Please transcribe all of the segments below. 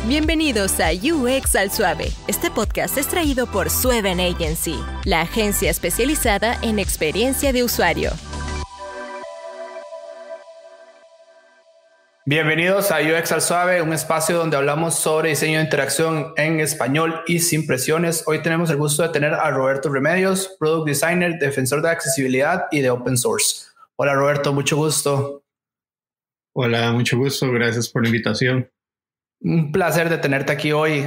Bienvenidos a UX al Suave. Este podcast es traído por Sueven Agency, la agencia especializada en experiencia de usuario. Bienvenidos a UX al Suave, un espacio donde hablamos sobre diseño de interacción en español y sin presiones. Hoy tenemos el gusto de tener a Roberto Remedios, Product Designer, defensor de accesibilidad y de Open Source. Hola Roberto, mucho gusto. Hola, mucho gusto. Gracias por la invitación. Un placer de tenerte aquí hoy.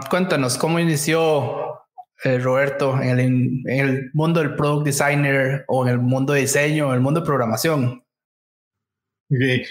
Cuéntanos, ¿cómo inició Roberto en el mundo del Product Designer o en el mundo de diseño, en el mundo de programación? Okay.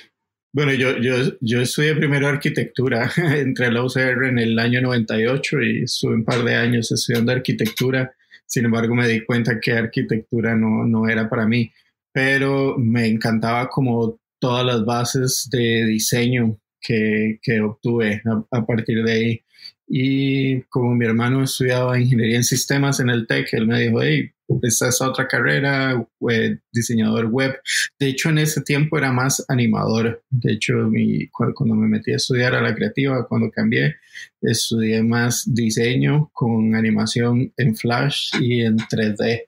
Bueno, yo estudié primero arquitectura, entré a la UCR en el año 98 y estuve un par de años estudiando arquitectura. Sin embargo, me di cuenta que arquitectura no era para mí, pero me encantaba como todas las bases de diseño que obtuve a partir de ahí. Y como mi hermano estudiaba ingeniería en sistemas en el TEC, él me dijo, hey, esta es otra carrera, diseñador web. De hecho, en ese tiempo era más animador. De hecho, cuando me metí a estudiar a la creativa, cuando cambié, estudié más diseño con animación en Flash y en 3D.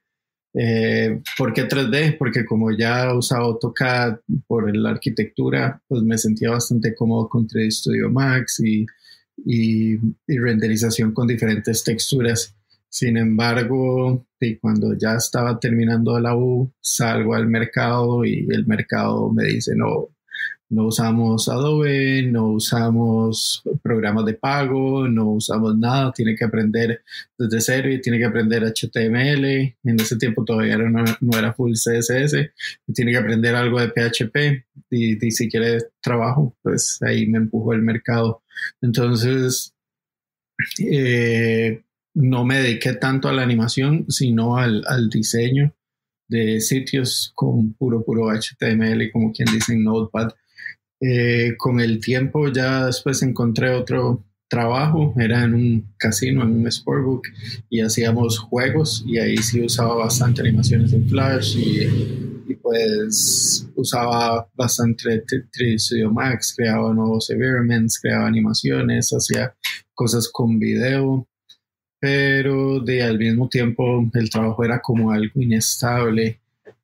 ¿Por qué 3D? Porque como ya usaba AutoCAD por la arquitectura, pues me sentía bastante cómodo con 3D Studio Max y renderización con diferentes texturas. Sin embargo, cuando ya estaba terminando la U, salgo al mercado y el mercado me dice, no usamos Adobe, no usamos programas de pago, no usamos nada, tiene que aprender desde cero y tiene que aprender HTML. En ese tiempo todavía no era full CSS, tiene que aprender algo de PHP y si quiere trabajo, pues ahí me empujó el mercado. Entonces, no me dediqué tanto a la animación, sino al diseño de sitios con puro HTML, como quien dice en Notepad. Con el tiempo ya después encontré otro trabajo, era en un casino, en un sportbook, y hacíamos juegos y ahí sí usaba bastante animaciones en Flash y pues usaba bastante 3D Studio Max, creaba nuevos environments, creaba animaciones, hacía cosas con video, pero al mismo tiempo el trabajo era como algo inestable.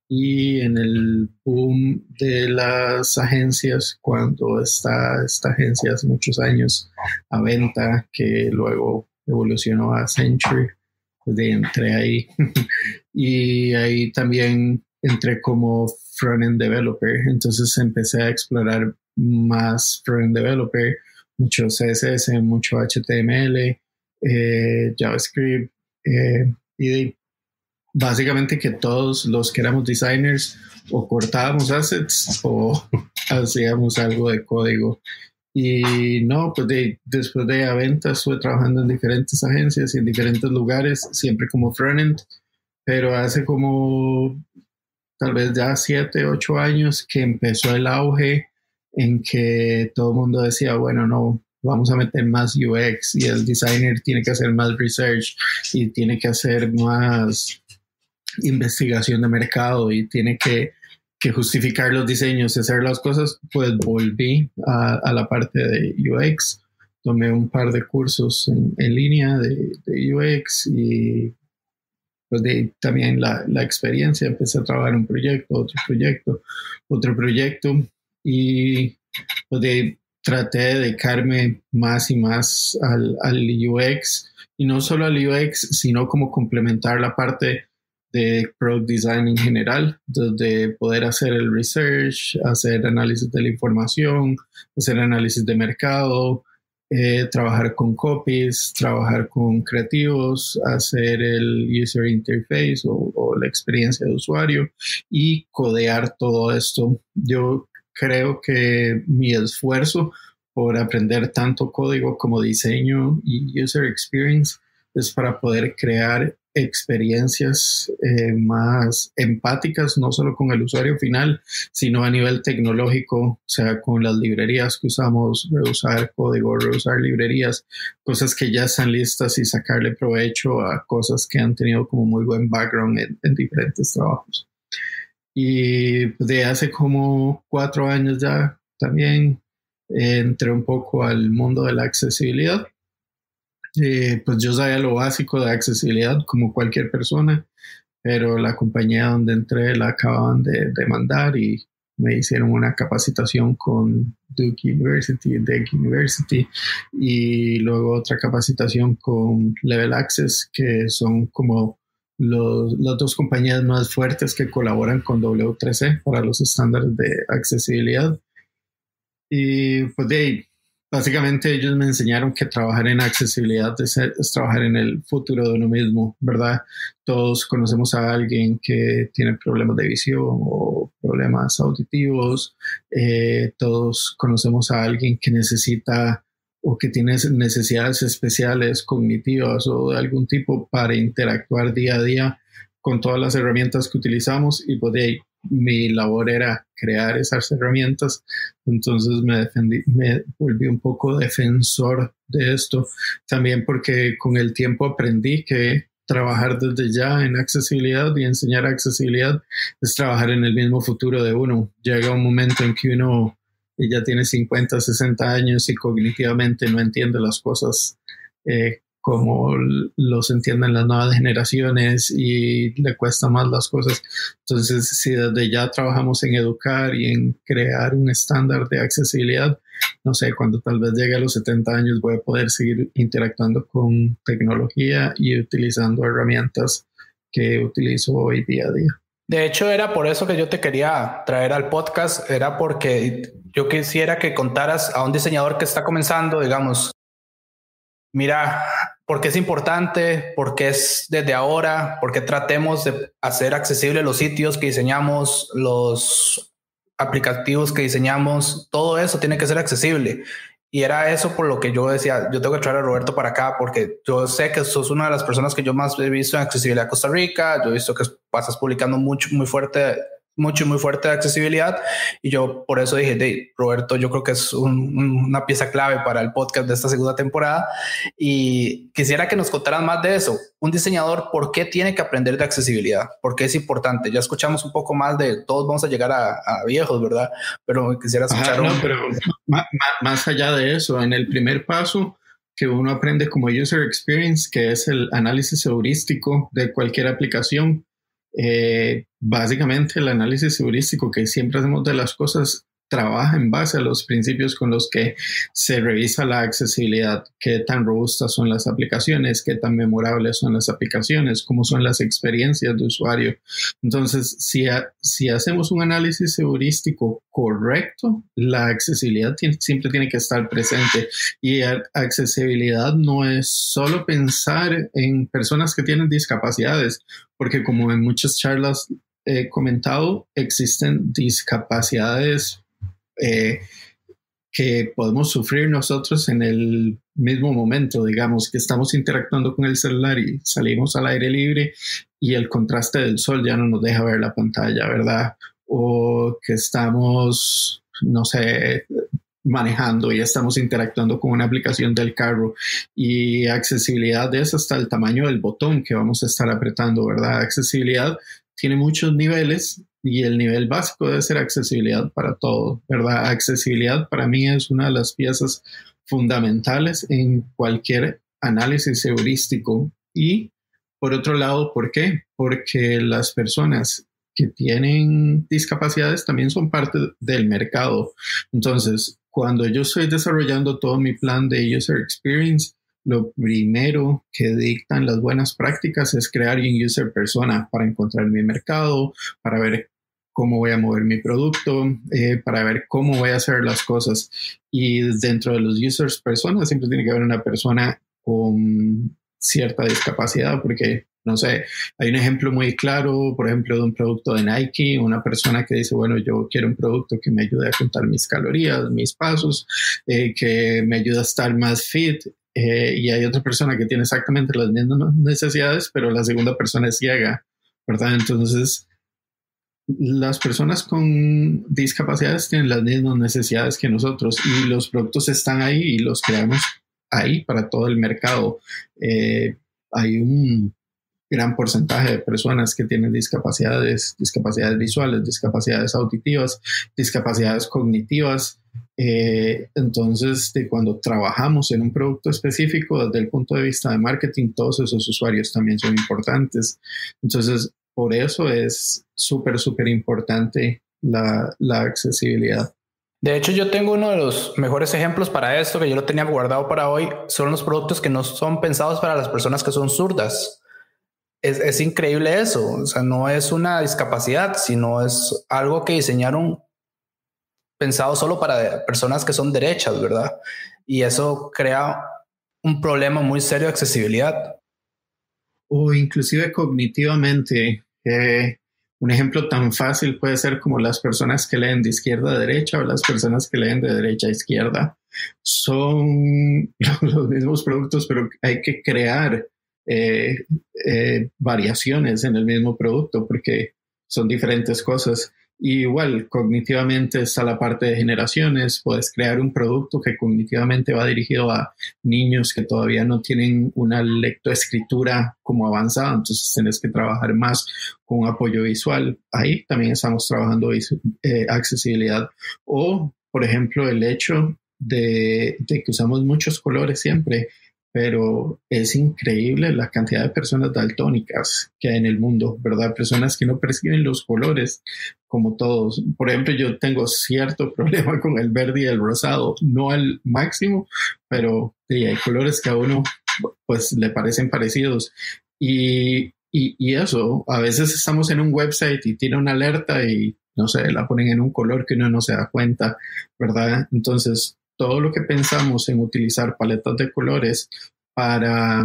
Y en el boom de las agencias, cuando esta agencia hace muchos años a venta, que luego evolucionó a Century, pues entré ahí. Y ahí también entré como front-end developer. Entonces empecé a explorar más front-end developer, mucho CSS, mucho HTML, JavaScript, y básicamente que todos los que éramos designers o cortábamos assets o hacíamos algo de código. Y no, pues después de a venta estuve trabajando en diferentes agencias y en diferentes lugares, siempre como frontend, pero hace como tal vez ya 7, 8 años que empezó el auge en que todo el mundo decía, bueno, no, vamos a meter más UX y el designer tiene que hacer más research y tiene que hacer más investigación de mercado y tiene que justificar los diseños y hacer las cosas. Pues volví a la parte de UX, tomé un par de cursos en línea de UX y pues también la experiencia, empecé a trabajar en un proyecto, otro proyecto y pues traté de dedicarme más y más al UX, y no solo al UX, sino como complementar la parte de product design en general, de poder hacer el research, hacer análisis de la información, hacer análisis de mercado, trabajar con copies, trabajar con creativos, hacer el user interface o la experiencia de usuario y codear todo esto. Yo creo que mi esfuerzo por aprender tanto código como diseño y user experience es para poder crear experiencias más empáticas, no solo con el usuario final, sino a nivel tecnológico, o sea, con las librerías que usamos, reusar código, reusar librerías, cosas que ya están listas y sacarle provecho a cosas que han tenido como muy buen background en diferentes trabajos. Y de hace como 4 años ya también entré un poco al mundo de la accesibilidad. Pues yo sabía lo básico de accesibilidad como cualquier persona, pero la compañía donde entré la acababan de demandar y me hicieron una capacitación con Duke University y luego otra capacitación con Level Access, que son como las dos compañías más fuertes que colaboran con W3C para los estándares de accesibilidad. Y pues de ahí, básicamente ellos me enseñaron que trabajar en accesibilidad es trabajar en el futuro de uno mismo, ¿verdad? Todos conocemos a alguien que tiene problemas de visión o problemas auditivos. Todos conocemos a alguien que necesita o que tiene necesidades especiales cognitivas o de algún tipo para interactuar día a día con todas las herramientas que utilizamos, y pues de ahí mi labor era crear esas herramientas. Entonces me volví un poco defensor de esto, también porque con el tiempo aprendí que trabajar desde ya en accesibilidad y enseñar accesibilidad es trabajar en el mismo futuro de uno. Llega un momento en que uno ya tiene 50, 60 años y cognitivamente no entiende las cosas como los entienden las nuevas generaciones y le cuesta más las cosas. Entonces, si desde ya trabajamos en educar y en crear un estándar de accesibilidad, no sé, cuando tal vez llegue a los 70 años voy a poder seguir interactuando con tecnología y utilizando herramientas que utilizo hoy día a día. De hecho, era por eso que yo te quería traer al podcast, era porque yo quisiera que contaras a un diseñador que está comenzando, digamos, mira, ¿por qué es importante? ¿Por qué es desde ahora? ¿Por qué tratemos de hacer accesibles los sitios que diseñamos, los aplicativos que diseñamos? Todo eso tiene que ser accesible. Y era eso por lo que yo decía, yo tengo que traer a Roberto para acá, porque yo sé que sos una de las personas que yo más he visto en accesibilidad Costa Rica. Yo he visto que pasas publicando mucho y muy fuerte de accesibilidad, y yo por eso dije, Roberto, yo creo que es una pieza clave para el podcast de esta segunda temporada, y quisiera que nos contaran más de eso. Un diseñador, ¿por qué tiene que aprender de accesibilidad? ¿Por qué es importante? Ya escuchamos un poco más de todos vamos a llegar a viejos, ¿verdad? Pero quisiera escuchar pero más allá de eso, en el primer paso que uno aprende como user experience, que es el análisis heurístico de cualquier aplicación. Básicamente el análisis heurístico que siempre hacemos de las cosas trabaja en base a los principios con los que se revisa la accesibilidad, qué tan robustas son las aplicaciones, qué tan memorables son las aplicaciones, cómo son las experiencias de usuario. Entonces, si hacemos un análisis heurístico correcto, la accesibilidad siempre tiene que estar presente, y accesibilidad no es solo pensar en personas que tienen discapacidades, porque como en muchas charlas he comentado, existen discapacidades que podemos sufrir nosotros en el mismo momento. Digamos que estamos interactuando con el celular y salimos al aire libre y el contraste del sol ya no nos deja ver la pantalla, ¿verdad? O que estamos, no sé, manejando y estamos interactuando con una aplicación del carro, y accesibilidad es hasta el tamaño del botón que vamos a estar apretando, ¿verdad? Accesibilidad tiene muchos niveles, y el nivel básico debe ser accesibilidad para todo, ¿verdad? Accesibilidad para mí es una de las piezas fundamentales en cualquier análisis heurístico. Y por otro lado, ¿por qué? Porque las personas que tienen discapacidades también son parte del mercado. Entonces, cuando yo estoy desarrollando todo mi plan de user experience, lo primero que dictan las buenas prácticas es crear un user persona para encontrar mi mercado, para ver cómo voy a mover mi producto, para ver cómo voy a hacer las cosas. Y dentro de los users personas siempre tiene que haber una persona con cierta discapacidad, porque, no sé, hay un ejemplo muy claro, por ejemplo, de un producto de Nike, una persona que dice, bueno, yo quiero un producto que me ayude a contar mis calorías, mis pasos, que me ayude a estar más fit. Y hay otra persona que tiene exactamente las mismas necesidades, pero la segunda persona es ciega, ¿verdad? Entonces, las personas con discapacidades tienen las mismas necesidades que nosotros, y los productos están ahí y los creamos ahí para todo el mercado. Hay un gran porcentaje de personas que tienen discapacidades visuales, discapacidades auditivas, discapacidades cognitivas. Entonces, cuando trabajamos en un producto específico, desde el punto de vista de marketing, todos esos usuarios también son importantes. Entonces, por eso es súper importante la accesibilidad. De hecho, yo tengo uno de los mejores ejemplos para esto, que yo lo tenía guardado para hoy. Son los productos que no son pensados para las personas que son zurdas. Es increíble eso. O sea, no es una discapacidad, sino es algo que diseñaron pensado solo para personas que son derechas, ¿verdad? Y eso crea un problema muy serio de accesibilidad. O inclusive cognitivamente. Un ejemplo tan fácil puede ser como las personas que leen de izquierda a derecha o las personas que leen de derecha a izquierda. Son los mismos productos, pero hay que crear variaciones en el mismo producto porque son diferentes cosas. Y igual, cognitivamente está la parte de generaciones. Puedes crear un producto que cognitivamente va dirigido a niños que todavía no tienen una lectoescritura como avanzada, entonces tienes que trabajar más con apoyo visual. Ahí también estamos trabajando accesibilidad. O, por ejemplo, el hecho de que usamos muchos colores siempre, pero es increíble la cantidad de personas daltónicas que hay en el mundo, ¿verdad? Personas que no perciben los colores como todos. Por ejemplo, yo tengo cierto problema con el verde y el rosado, no al máximo, pero sí, hay colores que a uno pues le parecen parecidos. Y eso, a veces estamos en un website y tiene una alerta y no sé, la ponen en un color que uno no se da cuenta, ¿verdad? Entonces, todo lo que pensamos en utilizar paletas de colores para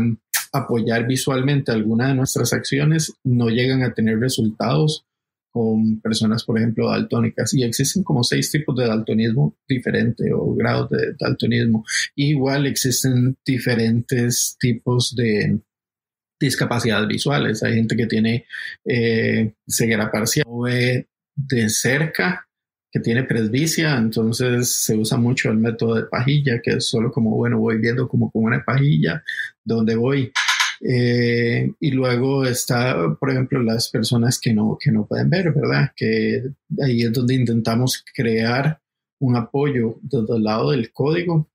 apoyar visualmente alguna de nuestras acciones no llegan a tener resultados con personas, por ejemplo, daltónicas. Y existen como 6 tipos de daltonismo diferente o grados de daltonismo. Igual existen diferentes tipos de discapacidades visuales. Hay gente que tiene ceguera parcial o ve de cerca, que tiene presbicia, entonces se usa mucho el método de pajilla, que es solo como, bueno, voy viendo como con una pajilla dónde voy. Y luego está, por ejemplo, las personas que no pueden ver, ¿verdad? Que ahí es donde intentamos crear un apoyo desde el lado del código,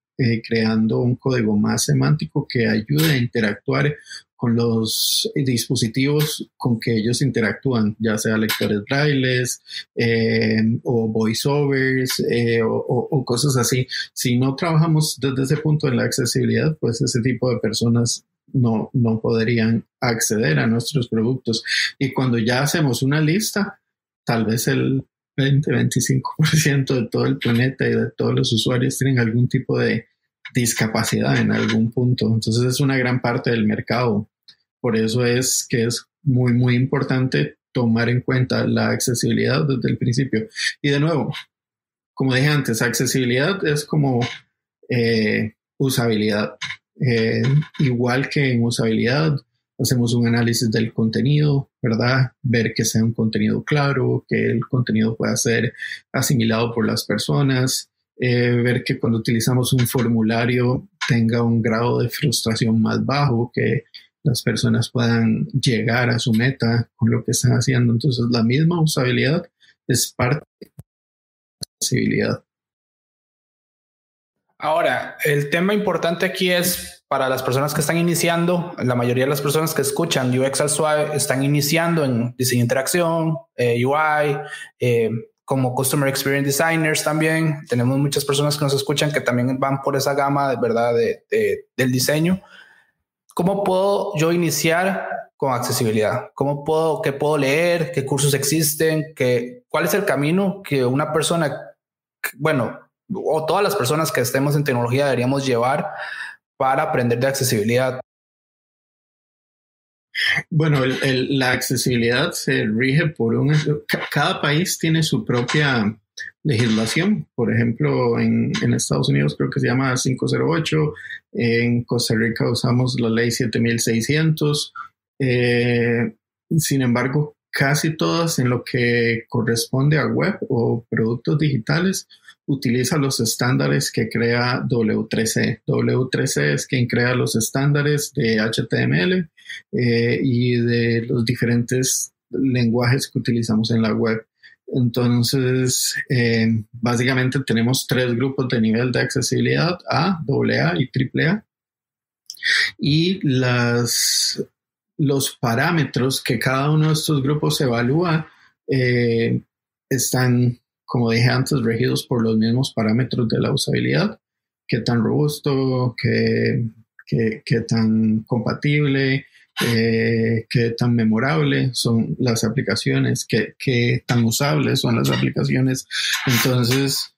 creando un código más semántico que ayude a interactuar con los dispositivos con que ellos interactúan, ya sea lectores brailles o voiceovers o cosas así. Si no trabajamos desde ese punto en la accesibilidad, pues ese tipo de personas no podrían acceder a nuestros productos. Y cuando ya hacemos una lista, tal vez el 20-25% de todo el planeta y de todos los usuarios tienen algún tipo de discapacidad en algún punto. Entonces es una gran parte del mercado. Por eso es que es muy importante tomar en cuenta la accesibilidad desde el principio. Y de nuevo, como dije antes, accesibilidad es como usabilidad. Igual que en usabilidad, hacemos un análisis del contenido, ¿verdad? Ver que sea un contenido claro, que el contenido pueda ser asimilado por las personas, ver que cuando utilizamos un formulario tenga un grado de frustración más bajo, que las personas puedan llegar a su meta con lo que están haciendo. Entonces, la misma usabilidad es parte de la accesibilidad. Ahora, el tema importante aquí es para las personas que están iniciando. La mayoría de las personas que escuchan UX al suave están iniciando en diseño de interacción, UI, como Customer Experience Designers también. Tenemos muchas personas que nos escuchan que también van por esa gama de verdad del diseño. ¿Cómo puedo yo iniciar con accesibilidad? ¿Qué puedo leer? ¿Qué cursos existen? ¿Cuál es el camino que una persona, o todas las personas que estemos en tecnología deberíamos llevar para aprender de accesibilidad? Bueno, la accesibilidad se rige por cada país tiene su propia legislación. Por ejemplo, en Estados Unidos creo que se llama 508, en Costa Rica usamos la ley 7600. Sin embargo, casi todas en lo que corresponde a web o productos digitales utiliza los estándares que crea W3C. W3C es quien crea los estándares de HTML y de los diferentes lenguajes que utilizamos en la web. Entonces, básicamente tenemos 3 grupos de nivel de accesibilidad: A, AA y AAA. Y los parámetros que cada uno de estos grupos evalúa están, como dije antes, regidos por los mismos parámetros de la usabilidad: qué tan robusto, qué tan compatible, qué tan memorable son las aplicaciones, qué tan usables son las aplicaciones. Entonces,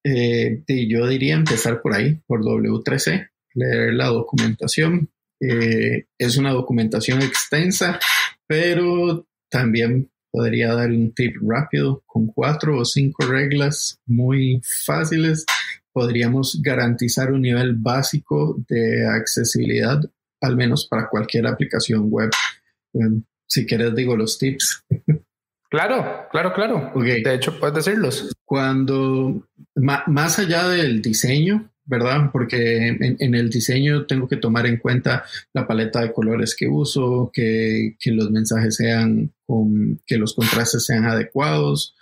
yo diría empezar por ahí, por W3C, leer la documentación. Es una documentación extensa, pero también podría dar un tip rápido. Con 4 o 5 reglas muy fáciles podríamos garantizar un nivel básico de accesibilidad, al menos para cualquier aplicación web. Si quieres digo los tips. Claro. Okay. De hecho, puedes decirlos. Cuando, más allá del diseño, ¿verdad? Porque en el diseño tengo que tomar en cuenta la paleta de colores que uso, que los mensajes que los contrastes sean adecuados,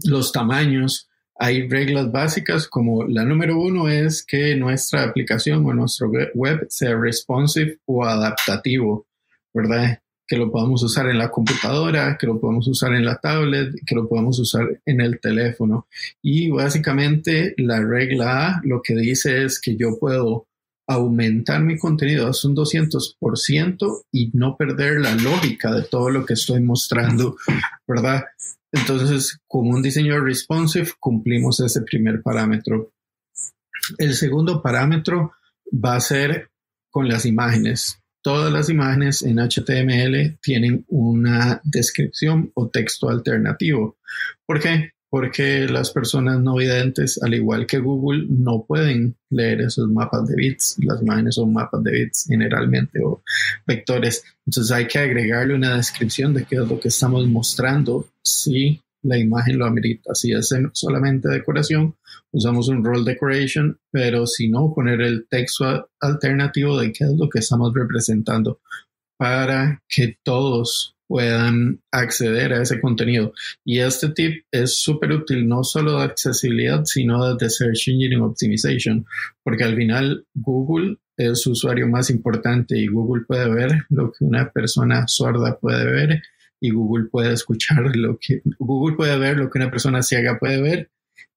los tamaños. Hay reglas básicas, como la número 1 es que nuestra aplicación o nuestro web sea responsive o adaptativo, ¿verdad? Que lo podamos usar en la computadora, que lo podamos usar en la tablet, que lo podamos usar en el teléfono. Y básicamente la regla A lo que dice es que yo puedo aumentar mi contenido hasta un 200% y no perder la lógica de todo lo que estoy mostrando, ¿verdad? Entonces, con un diseño responsive cumplimos ese primer parámetro. El segundo parámetro va a ser con las imágenes. Todas las imágenes en HTML tienen una descripción o texto alternativo. ¿Por qué? Porque las personas no videntes, al igual que Google, no pueden leer esos mapas de bits. Las imágenes son mapas de bits generalmente o vectores. Entonces hay que agregarle una descripción de qué es lo que estamos mostrando si la imagen lo amerita. Si es solamente decoración, usamos un role decoration, pero si no, poner el texto alternativo de qué es lo que estamos representando para que todos puedan acceder a ese contenido. Y este tip es súper útil, no solo de accesibilidad, sino de Search Engine Optimization, porque al final Google es su usuario más importante y Google puede ver lo que una persona sorda puede ver y Google puede Google puede ver lo que una persona ciega puede ver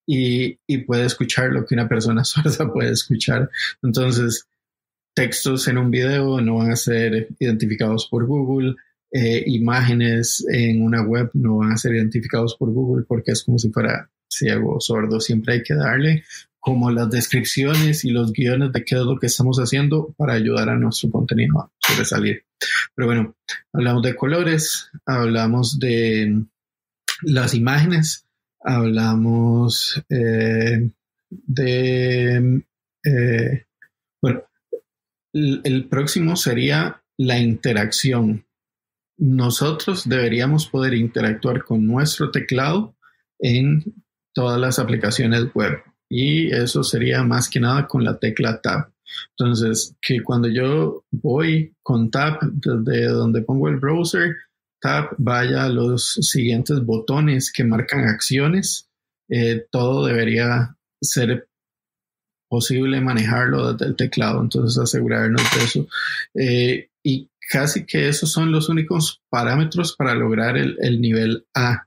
y puede escuchar lo que una persona sorda puede escuchar. Entonces, textos en un video no van a ser identificados por Google. Imágenes en una web no van a ser identificados por Google porque es como si fuera ciego o sordo. Siempre hay que darle como las descripciones y los guiones de qué es lo que estamos haciendo para ayudar a nuestro contenido a sobresalir. Pero bueno, hablamos de colores, hablamos de las imágenes, hablamos bueno, el próximo sería la interacción. Nosotros deberíamos poder interactuar con nuestro teclado en todas las aplicaciones web y eso sería más que nada con la tecla Tab. Entonces, que cuando yo voy con Tab desde donde pongo el browser, Tab vaya a los siguientes botones que marcan acciones. Todo debería ser posible manejarlo desde el teclado, entonces asegurarnos de eso. Y casi que esos son los únicos parámetros para lograr el nivel A.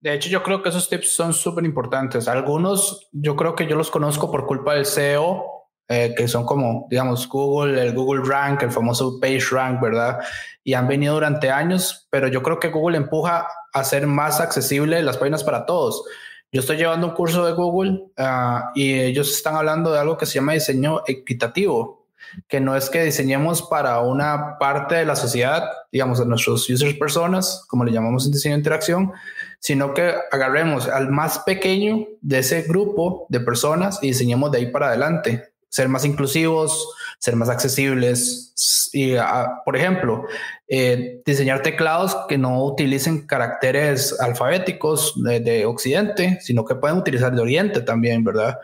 De hecho, yo creo que esos tips son súper importantes. Algunos yo creo que yo los conozco por culpa del SEO, que son como, digamos, Google, el Google Rank, el famoso Page Rank, ¿verdad? Y han venido durante años, pero yo creo que Google empuja a hacer más accesible las páginas para todos. Yo estoy llevando un curso de Google y ellos están hablando de algo que se llama diseño equitativo, que no es que diseñemos para una parte de la sociedad, digamos, a nuestros users personas, como le llamamos en diseño de interacción, sino que agarremos al más pequeño de ese grupo de personas y diseñemos de ahí para adelante. ser más inclusivos, ser más accesibles y, por ejemplo, diseñar teclados que no utilicen caracteres alfabéticos de Occidente, sino que pueden utilizar de Oriente también, ¿verdad?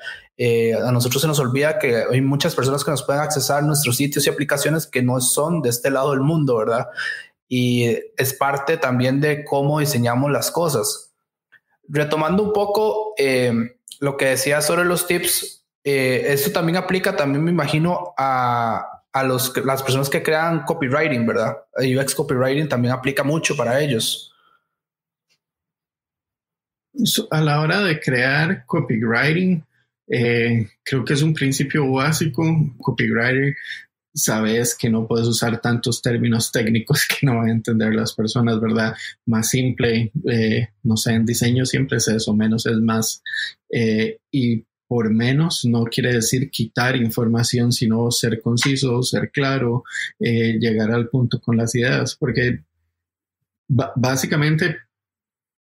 A nosotros se nos olvida que hay muchas personas que nos pueden accesar nuestros sitios y aplicaciones que no son de este lado del mundo, ¿verdad? Y es parte también de cómo diseñamos las cosas. Retomando un poco lo que decía sobre los tips, esto también aplica, también me imagino, a las personas que crean copywriting, ¿verdad? UX copywriting también aplica mucho para ellos. A la hora de crear copywriting, creo que es un principio básico. Copywriter, sabes que no puedes usar tantos términos técnicos que no van a entender las personas, ¿verdad? Más simple, no sé, en diseño siempre es eso, menos es más. Y por menos no quiere decir quitar información, sino ser conciso, ser claro, llegar al punto con las ideas, porque básicamente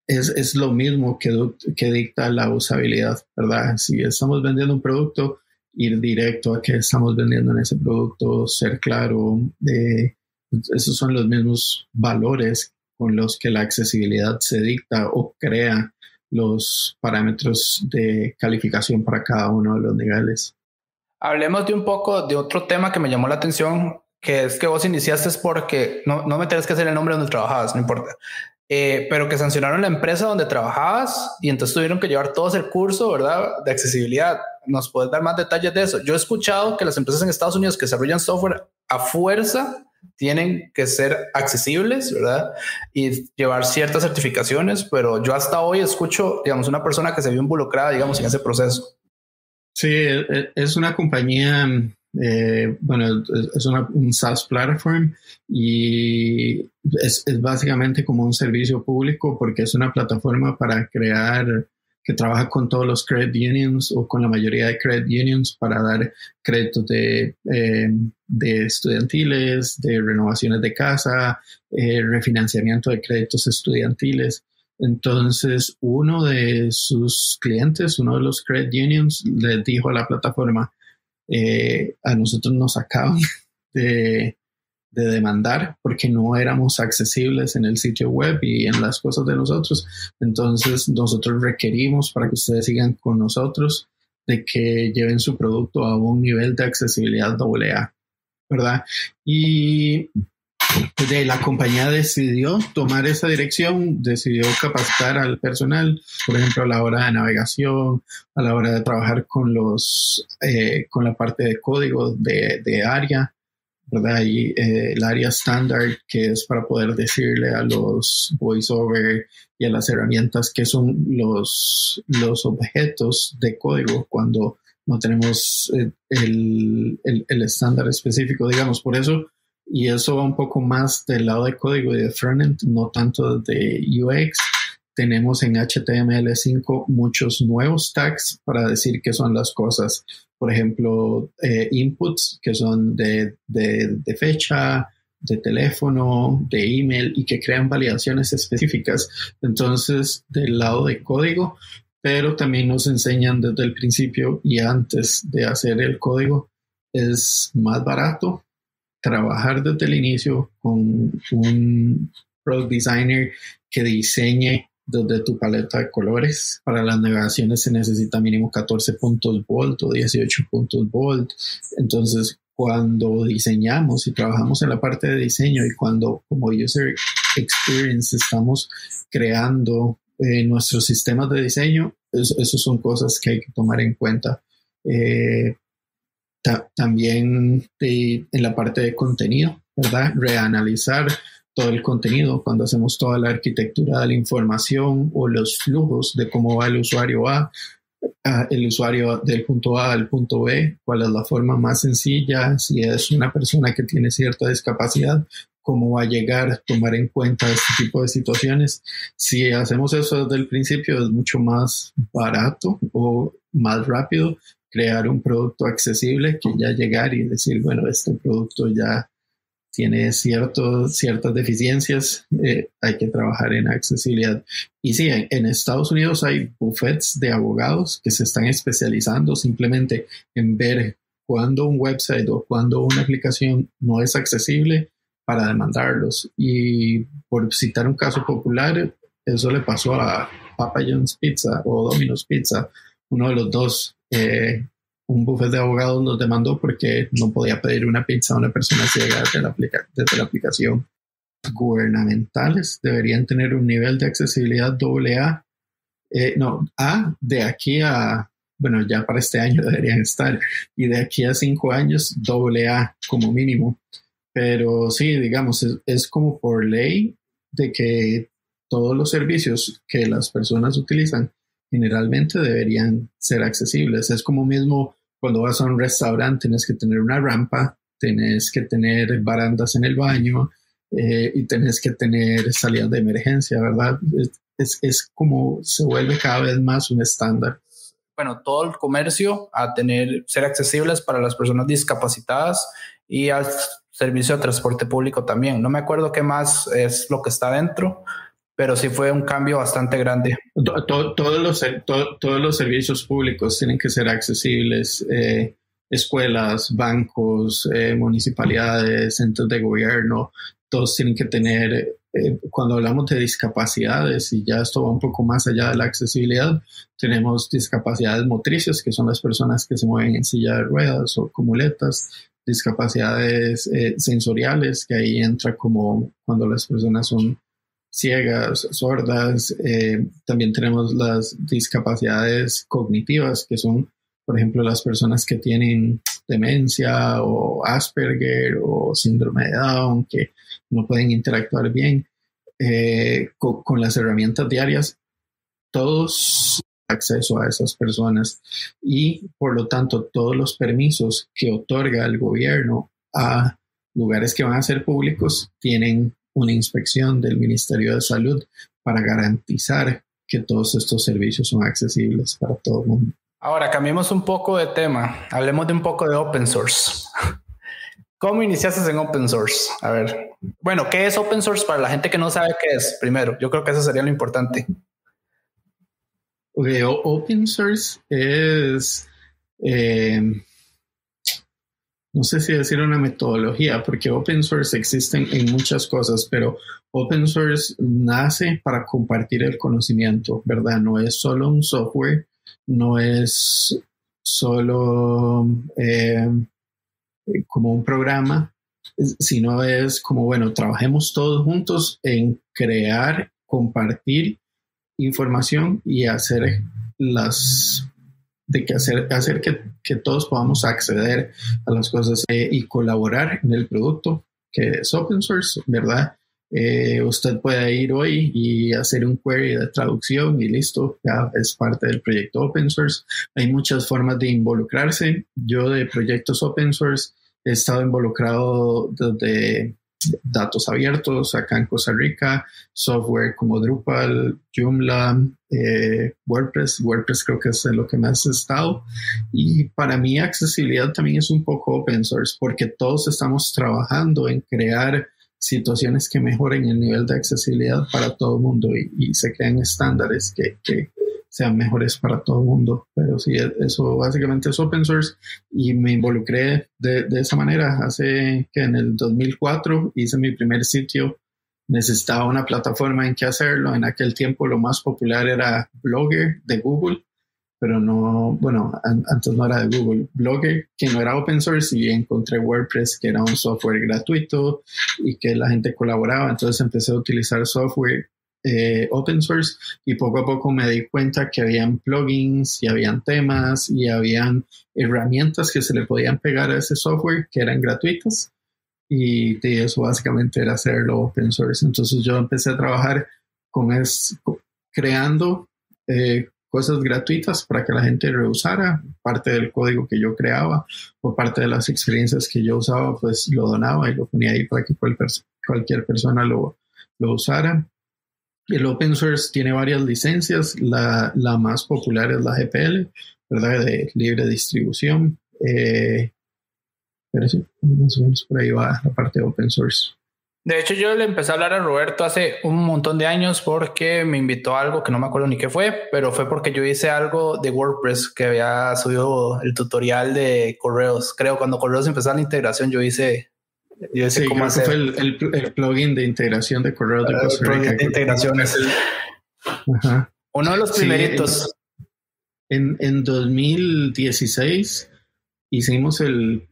es lo mismo que dicta la usabilidad, ¿verdad? Si estamos vendiendo un producto, ir directo a qué estamos vendiendo en ese producto, ser claro, esos son los mismos valores con los que la accesibilidad se dicta o crea los parámetros de calificación para cada uno de los niveles. Hablemos de un poco de otro tema que me llamó la atención, que es que vos iniciaste porque no me tenés que hacer el nombre donde trabajabas, no importa. Pero que sancionaron la empresa donde trabajabas y entonces tuvieron que llevar todo el curso, ¿verdad?, de accesibilidad. ¿Nos puedes dar más detalles de eso? Yo he escuchado que las empresas en Estados Unidos que desarrollan software a fuerza tienen que ser accesibles, ¿verdad?, y llevar ciertas certificaciones, pero yo hasta hoy escucho, digamos, una persona que se vio involucrada, digamos, en ese proceso. Sí, es una compañía, bueno, es un SaaS platform y es básicamente como un servicio público porque es una plataforma para crear, que trabaja con todos los credit unions o con la mayoría de credit unions para dar créditos de estudiantiles, de renovaciones de casa, refinanciamiento de créditos estudiantiles. Entonces, uno de sus clientes, uno de los credit unions, les dijo a la plataforma, a nosotros nos acaban de demandar porque no éramos accesibles en el sitio web y en las cosas de nosotros. Entonces, nosotros requerimos para que ustedes sigan con nosotros de que lleven su producto a un nivel de accesibilidad AA, ¿verdad? Y la compañía decidió tomar esa dirección, decidió capacitar al personal, por ejemplo, a la hora de navegación, a la hora de trabajar con la parte de código de área, ¿verdad? Y el área estándar, que es para poder decirle a los voiceover y a las herramientas que son los objetos de código cuando no tenemos el estándar específico, digamos. Por eso, y eso va un poco más del lado de código y de frontend, no tanto de UX. Tenemos en HTML5 muchos nuevos tags para decir qué son las cosas. Por ejemplo, inputs que son de fecha, de teléfono, de email y que crean validaciones específicas. Entonces, del lado de código, pero también nos enseñan desde el principio y antes de hacer el código, es más barato trabajar desde el inicio con un product designer que diseñe desde tu paleta de colores. Para las navegaciones se necesita mínimo 14 puntos volt o 18 puntos volt. Entonces, cuando diseñamos y trabajamos en la parte de diseño y cuando como user experience estamos creando nuestros sistemas de diseño, eso son cosas que hay que tomar en cuenta. También en la parte de contenido, ¿verdad? Reanalizar todo el contenido cuando hacemos toda la arquitectura de la información o los flujos de cómo va el usuario el usuario del punto A al punto B, cuál es la forma más sencilla, si es una persona que tiene cierta discapacidad, cómo va a llegar, tomar en cuenta este tipo de situaciones. Si hacemos eso desde el principio, es mucho más barato o más rápido crear un producto accesible que ya llegar y decir, bueno, este producto ya tiene ciertas deficiencias, hay que trabajar en accesibilidad. Y sí, en Estados Unidos hay bufetes de abogados que se están especializando simplemente en ver cuando un website o cuando una aplicación no es accesible para demandarlos. Y por citar un caso popular, eso le pasó a Papa John's Pizza o Domino's Pizza, uno de los dos. Un bufete de abogados los demandó porque no podía pedir una pizza a una persona ciega desde la aplicación. Gubernamentales deberían tener un nivel de accesibilidad AA. A de aquí a, bueno, ya para este año deberían estar, y de aquí a 5 años AA como mínimo. Pero sí, digamos, es como por ley de que todos los servicios que las personas utilizan generalmente deberían ser accesibles. Es como mismo cuando vas a un restaurante, tienes que tener una rampa, tienes que tener barandas en el baño y tienes que tener salidas de emergencia, ¿verdad? Es como se vuelve cada vez más un estándar. Bueno, todo el comercio ser accesibles para las personas discapacitadas y al servicio de transporte público también. No me acuerdo qué más es lo que está dentro, pero sí fue un cambio bastante grande. Todos los servicios públicos tienen que ser accesibles. Escuelas, bancos, municipalidades, centros de gobierno, todos tienen que tener, cuando hablamos de discapacidades, y ya esto va un poco más allá de la accesibilidad, tenemos discapacidades motrices, que son las personas que se mueven en silla de ruedas o con muletas, discapacidades sensoriales, que ahí entra como cuando las personas son ciegas, sordas. También tenemos las discapacidades cognitivas, que son, por ejemplo, las personas que tienen demencia o Asperger o síndrome de Down, que no pueden interactuar bien con las herramientas diarias. Todos acceso a esas personas y, por lo tanto, todos los permisos que otorga el gobierno a lugares que van a ser públicos tienen una inspección del Ministerio de Salud para garantizar que todos estos servicios son accesibles para todo el mundo. Ahora, cambiemos un poco de tema. Hablemos de un poco de open source. ¿Cómo iniciaste en open source? A ver. Bueno, ¿qué es open source para la gente que no sabe qué es? Primero, yo creo que eso sería lo importante. Okay, open source es... no sé si decir una metodología, porque open source existen en muchas cosas, pero open source nace para compartir el conocimiento, ¿verdad? No es solo un software, no es solo como un programa, sino es como, bueno, trabajemos todos juntos en crear, compartir información y hacer que todos podamos acceder a las cosas y colaborar en el producto que es open source, ¿verdad? Usted puede ir hoy y hacer un query de traducción y listo, ya es parte del proyecto open source. Hay muchas formas de involucrarse. Yo de proyectos open source he estado involucrado desde datos abiertos acá en Costa Rica, software como Drupal, Joomla, WordPress creo que es lo que más he estado, y para mí accesibilidad también es un poco open source porque todos estamos trabajando en crear situaciones que mejoren el nivel de accesibilidad para todo el mundo y se crean estándares que sean mejores para todo el mundo. Pero sí, eso básicamente es open source y me involucré de esa manera. Hace que en el 2004 hice mi primer sitio. Necesitaba una plataforma en que hacerlo. En aquel tiempo lo más popular era Blogger de Google, pero no, bueno, antes no era de Google. Blogger, que no era open source, y encontré WordPress, que era un software gratuito y que la gente colaboraba. Entonces empecé a utilizar software open source y poco a poco me di cuenta que habían plugins y habían temas y habían herramientas que se le podían pegar a ese software que eran gratuitas, y de eso básicamente era hacerlo open source. Entonces yo empecé a trabajar creando cosas gratuitas para que la gente reusara parte del código que yo creaba o parte de las experiencias que yo usaba, pues lo donaba y lo ponía ahí para que cualquier persona lo usara. El open source tiene varias licencias. La más popular es la GPL, ¿verdad? De libre distribución. Pero sí, más o menos por ahí va la parte de open source. De hecho, yo le empecé a hablar a Roberto hace un montón de años porque me invitó a algo que no me acuerdo ni qué fue, pero fue porque yo hice algo de WordPress que había subido el tutorial de correos. Creo cuando correos empezó la integración, yo hice sí, cómo hacer. Fue el plugin de integración de correos de Costa Rica. De integraciones. Ajá. Uno de los primeritos. Sí, en 2016 hicimos en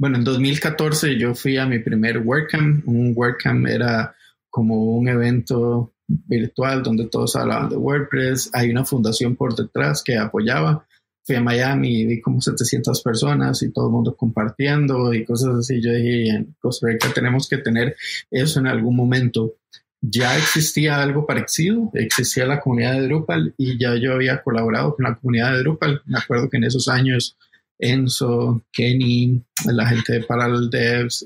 2014 yo fui a mi primer WordCamp. Un WordCamp era como un evento virtual donde todos hablaban de WordPress. Hay una fundación por detrás que apoyaba. Fui a Miami y vi como 700 personas y todo el mundo compartiendo y cosas así. Yo dije, en Costa Rica tenemos que tener eso en algún momento. Ya existía algo parecido, existía la comunidad de Drupal y ya yo había colaborado con la comunidad de Drupal. Me acuerdo que en esos años Enzo, Kenny, la gente de Parallel Devs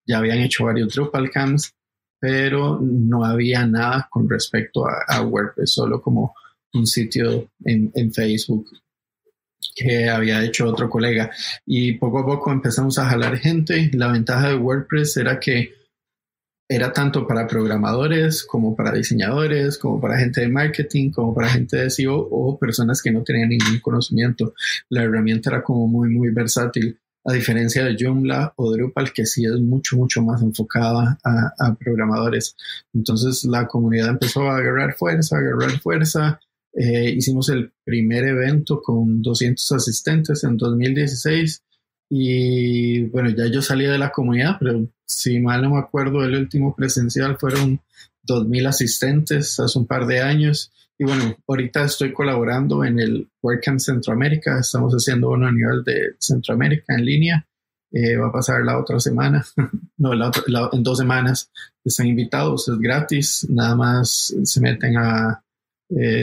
ya habían hecho varios Drupal camps, pero no había nada con respecto a WordPress, solo como un sitio en Facebook que había hecho otro colega. Y poco a poco empezamos a jalar gente. La ventaja de WordPress era que era tanto para programadores, como para diseñadores, como para gente de marketing, como para gente de SEO o personas que no tenían ningún conocimiento. La herramienta era como muy, muy versátil, a diferencia de Joomla o Drupal, que sí es mucho, mucho más enfocada a programadores. Entonces la comunidad empezó a agarrar fuerza. Hicimos el primer evento con 200 asistentes en 2016. Y bueno, ya yo salí de la comunidad, pero si mal no me acuerdo, el último presencial fueron 2,000 asistentes hace un par de años. Y bueno, ahorita estoy colaborando en el WordCamp Centroamérica. Estamos haciendo uno a nivel de Centroamérica en línea. Va a pasar la otra semana. No, en 2 semanas. Están invitados, es gratis. Nada más se meten a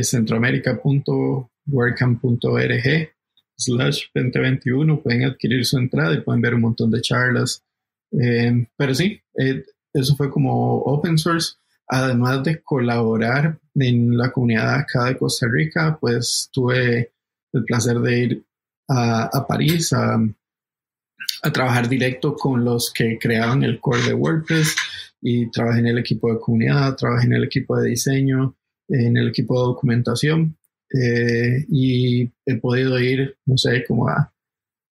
centroamerica.wordcamp.org/2021, pueden adquirir su entrada y pueden ver un montón de charlas. Pero sí, eso fue como open source. Además de colaborar en la comunidad acá de Costa Rica, pues tuve el placer de ir a París a trabajar directo con los que creaban el core de WordPress y trabajé en el equipo de comunidad, trabajé en el equipo de diseño, en el equipo de documentación. Y he podido ir, no sé, como a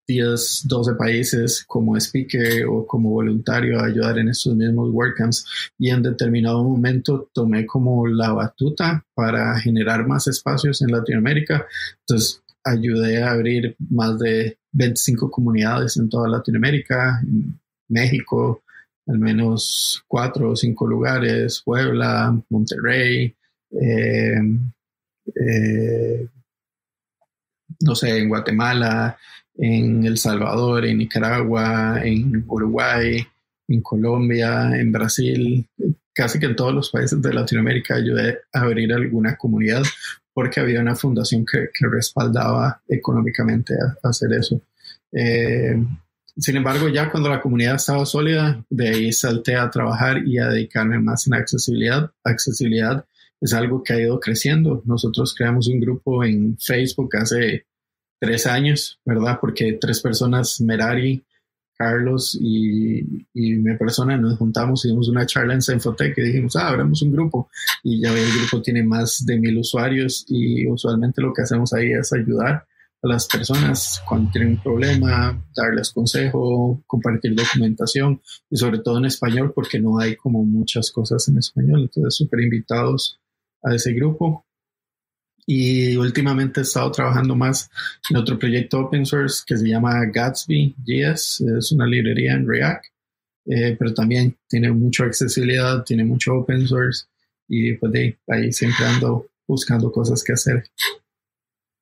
10, 12 países como speaker o como voluntario a ayudar en estos mismos WordCamps, y en determinado momento tomé como la batuta para generar más espacios en Latinoamérica. Entonces ayudé a abrir más de 25 comunidades en toda Latinoamérica, en México, al menos 4 o 5 lugares, Puebla, Monterrey, no sé, en Guatemala, en El Salvador, en Nicaragua, en Uruguay, en Colombia, en Brasil, casi que en todos los países de Latinoamérica ayudé a abrir alguna comunidad porque había una fundación que respaldaba económicamente a hacer eso. Sin embargo, ya cuando la comunidad estaba sólida, de ahí salté a trabajar y a dedicarme más en accesibilidad. Accesibilidad es algo que ha ido creciendo. Nosotros creamos un grupo en Facebook hace 3 años, ¿verdad? Porque 3 personas, Merari, Carlos y mi persona, nos juntamos y dimos una charla en Senfotech y dijimos, abramos un grupo. Y ya el grupo tiene más de 1,000 usuarios y usualmente lo que hacemos ahí es ayudar a las personas cuando tienen un problema, darles consejo, compartir documentación y sobre todo en español porque no hay como muchas cosas en español. Entonces, súper invitados a ese grupo. Y últimamente he estado trabajando más en otro proyecto open source que se llama Gatsby.js. Es una librería en React, pero también tiene mucha accesibilidad, tiene mucho open source y pues ahí siempre ando buscando cosas que hacer.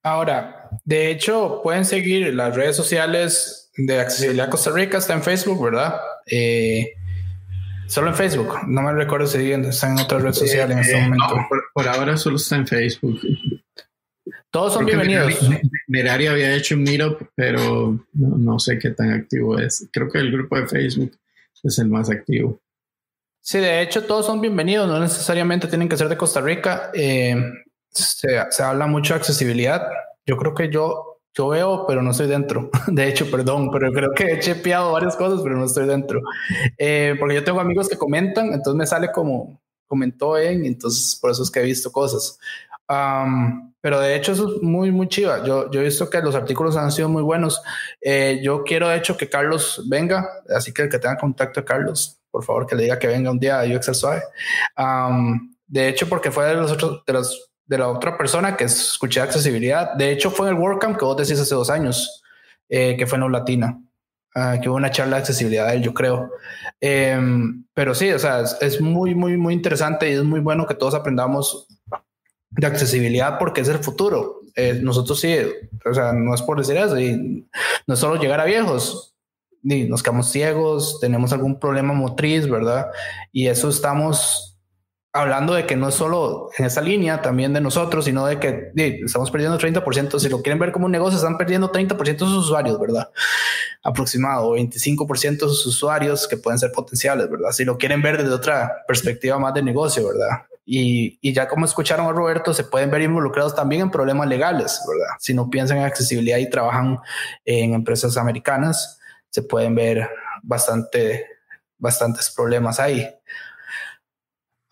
Ahora, de hecho, pueden seguir las redes sociales de Accesibilidad Costa Rica. Está en Facebook, ¿verdad? Solo en Facebook. No me recuerdo si están en otra red social en este momento. No, por ahora solo está en Facebook. Todos son bienvenidos. Merari había hecho un meetup, pero no sé qué tan activo es. Creo que el grupo de Facebook es el más activo. Sí, de hecho, todos son bienvenidos. No necesariamente tienen que ser de Costa Rica. Se habla mucho de accesibilidad. Yo creo que yo Yo veo, pero no estoy dentro. De hecho, perdón, pero creo que he chepeado varias cosas, pero no estoy dentro. Porque yo tengo amigos que comentan, entonces me sale como comentó entonces por eso es que he visto cosas. Pero de hecho eso es muy, muy chiva. Yo he visto que los artículos han sido muy buenos. Yo quiero de hecho que Carlos venga, así que el que tenga contacto de Carlos, por favor que le diga que venga un día a UX al Suave. De hecho, porque fue de la otra persona que escuché accesibilidad. De hecho, fue en el WordCamp que vos decís hace 2 años, que fue en la Latina, que hubo una charla de accesibilidad de él, yo creo. Pero sí, o sea, es muy, muy, muy interesante y es muy bueno que todos aprendamos de accesibilidad porque es el futuro. Nosotros sí, o sea, no es por decir eso, y no es solo llegar a viejos, ni nos quedamos ciegos, tenemos algún problema motriz, ¿verdad? Y eso estamos hablando de que no es solo en esa línea también de nosotros, sino de que estamos perdiendo 30%. Si lo quieren ver como un negocio, están perdiendo 30% de sus usuarios, ¿verdad? Aproximado, 25% de sus usuarios que pueden ser potenciales, ¿verdad? Si lo quieren ver desde otra perspectiva más de negocio, ¿verdad? Y ya como escucharon a Roberto, se pueden ver involucrados también en problemas legales, ¿verdad? Si no piensan en accesibilidad y trabajan en empresas americanas, se pueden ver bastantes problemas ahí.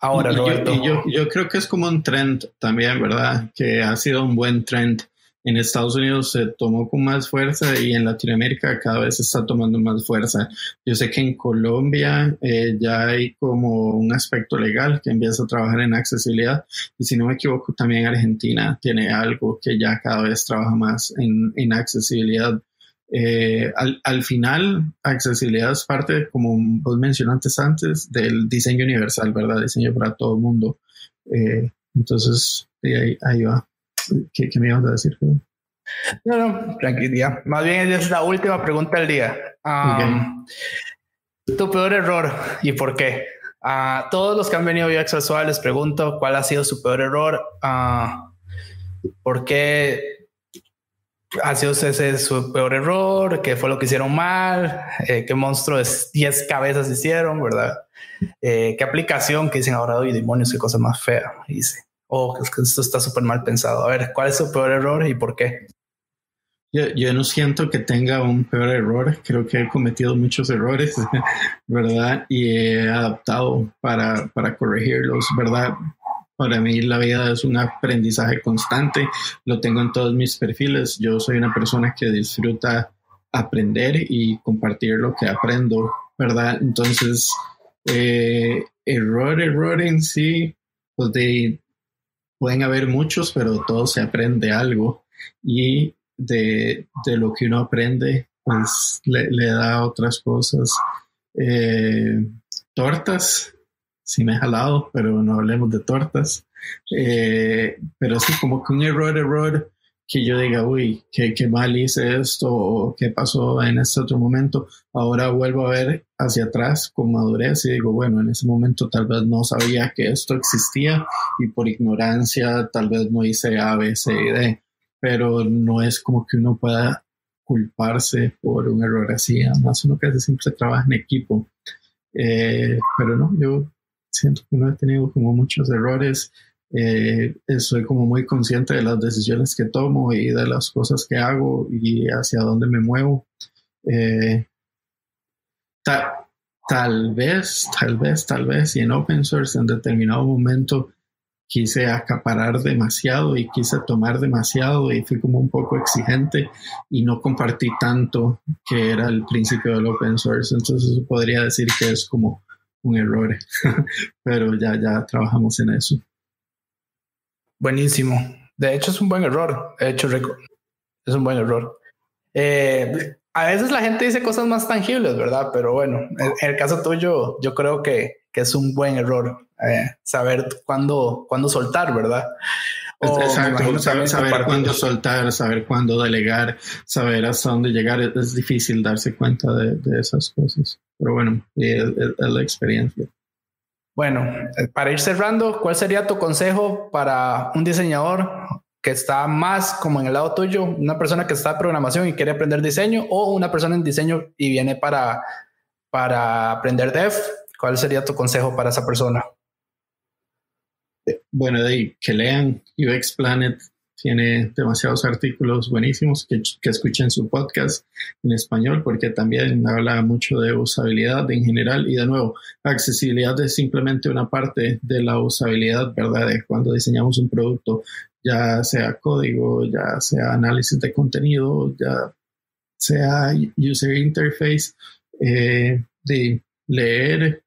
Ahora, Roberto. Yo creo que es como un trend también, ¿verdad? Que ha sido un buen trend. En Estados Unidos se tomó con más fuerza y en Latinoamérica cada vez se está tomando más fuerza. Yo sé que en Colombia ya hay como un aspecto legal que empieza a trabajar en accesibilidad y si no me equivoco también Argentina tiene algo que ya cada vez trabaja más en accesibilidad. Al final, accesibilidad es parte, como vos mencionaste antes, del diseño universal, ¿verdad? Diseño para todo el mundo. Entonces, ahí va. ¿Qué me ibas a decir? No, tranquilidad. Más bien es la última pregunta del día. Tu peor error y por qué. Todos los que han venido a UX al Suave les pregunto cuál ha sido su peor error. ¿Por qué ha sido ese su peor error? ¿Qué fue lo que hicieron mal? ¿Qué monstruo de 10 cabezas hicieron? ¿Verdad? ¿Qué aplicación que dicen ahora? Hoy demonios, qué cosa más fea hice. Es que esto está súper mal pensado. A ver, ¿cuál es su peor error y por qué? Yo no siento que tenga un peor error. Creo que he cometido muchos errores, ¿verdad? Y he adaptado para corregirlos, ¿verdad? Para mí la vida es un aprendizaje constante. Lo tengo en todos mis perfiles. Yo soy una persona que disfruta aprender y compartir lo que aprendo, ¿verdad? Entonces, error en sí, pues pueden haber muchos, pero todo se aprende algo y de lo que uno aprende pues le da otras cosas. Tortas, sí me he jalado, pero no hablemos de tortas. Pero sí, como que un error que yo diga, uy, qué mal hice esto o qué pasó en este otro momento. Ahora vuelvo a ver hacia atrás con madurez y digo, bueno, en ese momento tal vez no sabía que esto existía y por ignorancia tal vez no hice A, B, C y D, pero no es como que uno pueda culparse por un error así. Además uno casi siempre trabaja en equipo, pero no, yo siento que no he tenido como muchos errores. Soy como muy consciente de las decisiones que tomo y de las cosas que hago y hacia dónde me muevo. Tal vez y en open source en determinado momento quise acaparar demasiado y quise tomar demasiado y fui como un poco exigente y no compartí tanto, que era el principio del open source. Entonces eso podría decir que es como un error, pero ya trabajamos en eso. Buenísimo. De hecho, es un buen error. De hecho, es un buen error. A veces la gente dice cosas más tangibles, ¿verdad? Pero bueno, en el caso tuyo, yo creo que es un buen error saber cuándo soltar, ¿verdad? Exacto, saber cuándo soltar, saber cuándo delegar, saber hasta dónde llegar. Es difícil darse cuenta de esas cosas. Pero bueno, es la experiencia. Bueno, para ir cerrando, ¿cuál sería tu consejo para un diseñador que está más como en el lado tuyo, una persona que está en programación y quiere aprender diseño o una persona en diseño y viene para aprender dev? ¿Cuál sería tu consejo para esa persona? Bueno, que lean UX Planet, tiene demasiados artículos buenísimos, que escuchen su podcast en español, porque también habla mucho de usabilidad en general. Y de nuevo, accesibilidad es simplemente una parte de la usabilidad, ¿verdad? De cuando diseñamos un producto, ya sea código, ya sea análisis de contenido, ya sea user interface, de leer,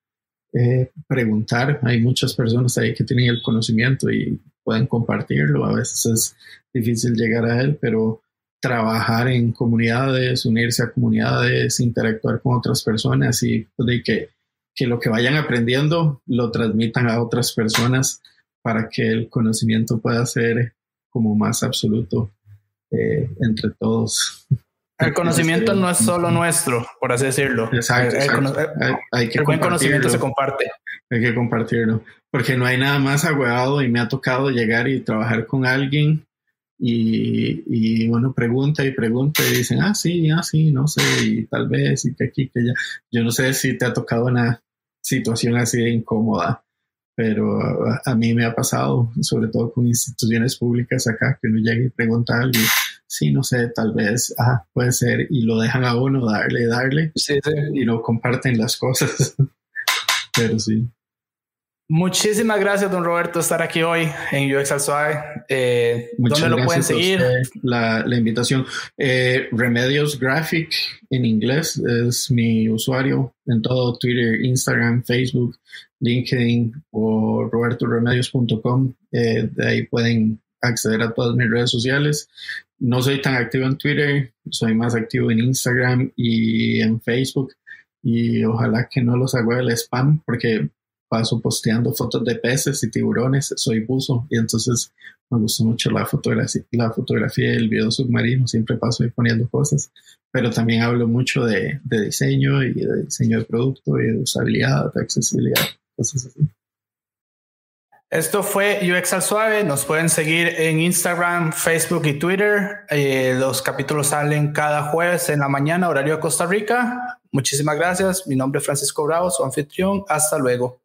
preguntar. Hay muchas personas ahí que tienen el conocimiento y pueden compartirlo. A veces es difícil llegar a él, pero trabajar en comunidades, unirse a comunidades, interactuar con otras personas y de que lo que vayan aprendiendo lo transmitan a otras personas para que el conocimiento pueda ser como más absoluto entre todos. El conocimiento no es solo nuestro, por así decirlo. Exacto. Hay que el buen conocimiento se comparte. Hay que compartirlo, porque no hay nada más agüeado, y me ha tocado llegar y trabajar con alguien y bueno, pregunta y dicen, sí, no sé, y tal vez, y que aquí, que allá. Yo no sé si te ha tocado una situación así de incómoda, pero a mí me ha pasado, sobre todo con instituciones públicas acá, que uno llega y pregunta algo, sí, no sé, tal vez, puede ser, y lo dejan a uno darle, sí. Y no comparten las cosas. Pero sí. Muchísimas gracias, don Roberto, estar aquí hoy en UX al Suave. ¿Dónde lo pueden seguir? La invitación. Remedios Graphic en inglés es mi usuario en todo: Twitter, Instagram, Facebook, LinkedIn o robertoremedios.com. De ahí pueden acceder a todas mis redes sociales. No soy tan activo en Twitter, soy más activo en Instagram y en Facebook, y ojalá que no los haga el spam, porque paso posteando fotos de peces y tiburones. Soy buzo y entonces me gusta mucho la fotografía y el video submarino. Siempre paso ahí poniendo cosas, pero también hablo mucho de diseño y de diseño de producto y de usabilidad, de accesibilidad, cosas así. Esto fue UX al Suave. Nos pueden seguir en Instagram, Facebook y Twitter. Los capítulos salen cada jueves en la mañana, horario de Costa Rica. Muchísimas gracias. Mi nombre es Francisco Bravo, su anfitrión. Hasta luego.